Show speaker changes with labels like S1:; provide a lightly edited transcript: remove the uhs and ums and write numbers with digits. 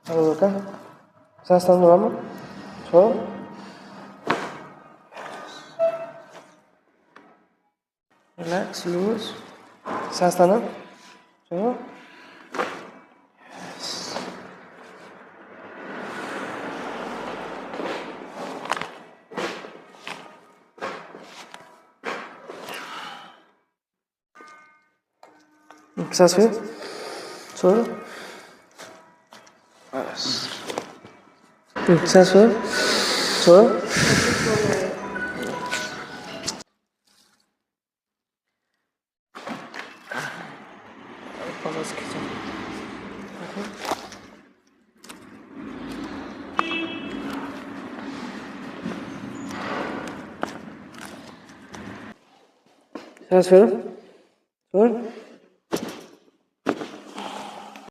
S1: Acá. ¿Estás dando la mano? ¿Solo? Relax, loose. ¿Estás dando? ¿Solo? ¿Estás bien? ¿Solo? ¿Estás bien? ¿Solo? ¿Estás bien?